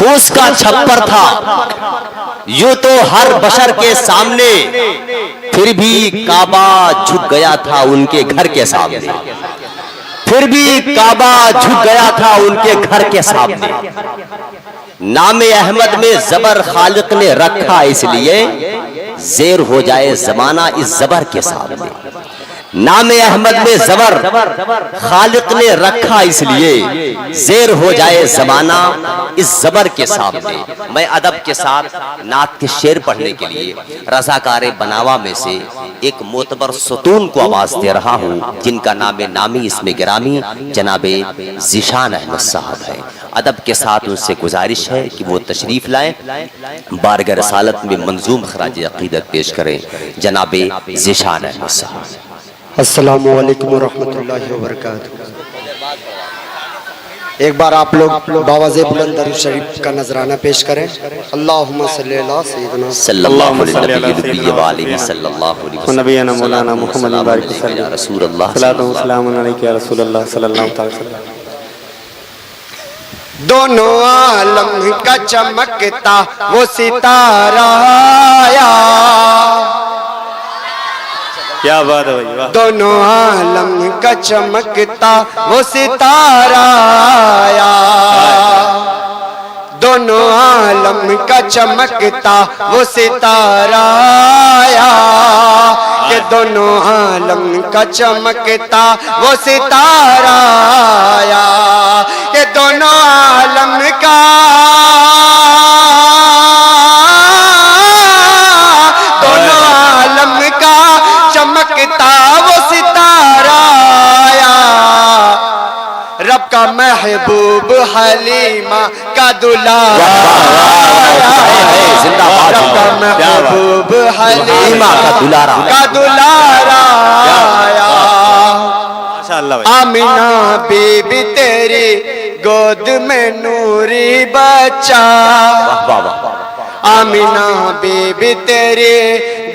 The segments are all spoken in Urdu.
پھوس کا چھپر تھا یوں تو ہر بشر کے سامنے، پھر بھی کعبہ جھک گیا تھا ان کے گھر کے سامنے، پھر بھی کعبہ جھک گیا تھا ان کے گھر کے سامنے۔ نام احمد میں زبر خالق نے رکھا اس لیے زیر ہو جائے زمانہ اس زبر کے سامنے۔ نام احمد میں زبر خالق نے رکھا اس لیے زیر ہو جائے زمانہ اس زبر کے سامنے۔ میں ادب کے ساتھ نعت کے شعر پڑھنے کے لیے رضاکار بناوا میں سے ایک معتبر ستون کو آواز دے رہا ہوں، جن کا نام نامی اسم گرامی جناب ذیشان احمد صاحب ہے۔ ادب کے ساتھ ان سے گزارش ہے کہ وہ تشریف لائیں، بارگاہ رسالت میں منظوم خراج عقیدت پیش کریں جناب ذیشان احمد صاحب۔ السلام علیکم ورحمۃ اللہ وبرکاتہ۔ ایک بار آپ لوگ باواز بلند درود شریف کا نذرانہ پیش کریں۔ اللہم صلی اللہ سیدنا صلی اللہ علیہ نبی وآلہ صلی اللہ علیہ وسلم نبینا مولانا محمد بارک وسلم یا رسول اللہ صلاۃ و سلام علیک یا رسول اللہ صلی اللہ علیہ وسلم۔ دونوں عالم کا چمکتا وہ ستارہ آیا، کیا بات ہے بھائی، واہ۔ دونوں عالم کا چمکتا وہ ستارہ آیا، دونوں عالم کا چمکتا وہ ستارہ آیا، کہ دونوں عالم کا چمکتا وہ ستارہ آیا، کہ دونوں عالم کا چمکتا وہ ستارہ آیا، رب کا محبوب حلیمہ کا دلارا آیا، رب کا محبوب حلیمہ کا دلارا آیا۔ آمینہ بی بی تیری گود میں نوری بچہ، آمینہ بی بی تیری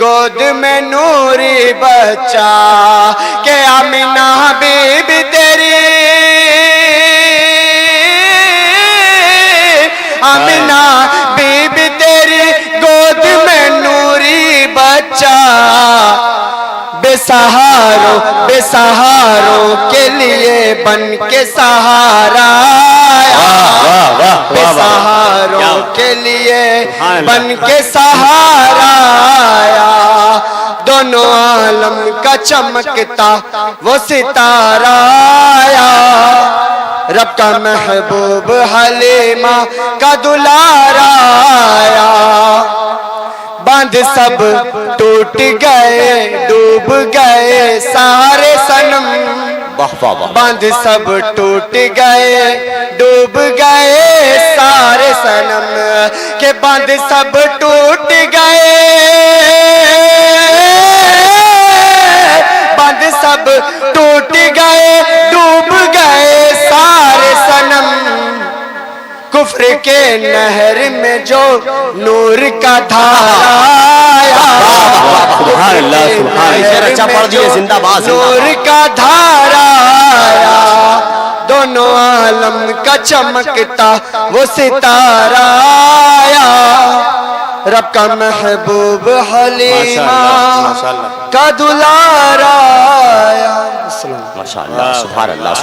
گود میں نوری بچہ، کہ آمینہ بی بی تیری، آمینہ بی بی تیری گود میں نوری بچہ، بے سہاروں کے لیے بن کے سہارا آیا، بے سہاروں کے لیے بن کے سہارا آیا، دونوں عالم کا چمکتا وہ ستارہ آیا، رب کا محبوب حلیمہ کا دلارا آیا، باندھ سب ٹوٹ گئے ڈوب گئے سارے صنم، باندھ سب ٹوٹ گئے ڈوب گئے سارے صنم، کہ باندھ سب ٹوٹ گئے، باندھ سب ٹوٹ گئے ڈوب گئے سارے صنم، کفر کے نہر میں جو نور کا دھارا آیا، سبحان اللہ سبحان اللہ، اچھا پڑھ دیئے زندہ باز نور کا دھارا آیا، دونوں عالم کا چمکتا وہ ستارہ آیا، رب کا محبوب حلیمہ کا دلارا آیا۔ ماشاءاللہ سبحان اللہ۔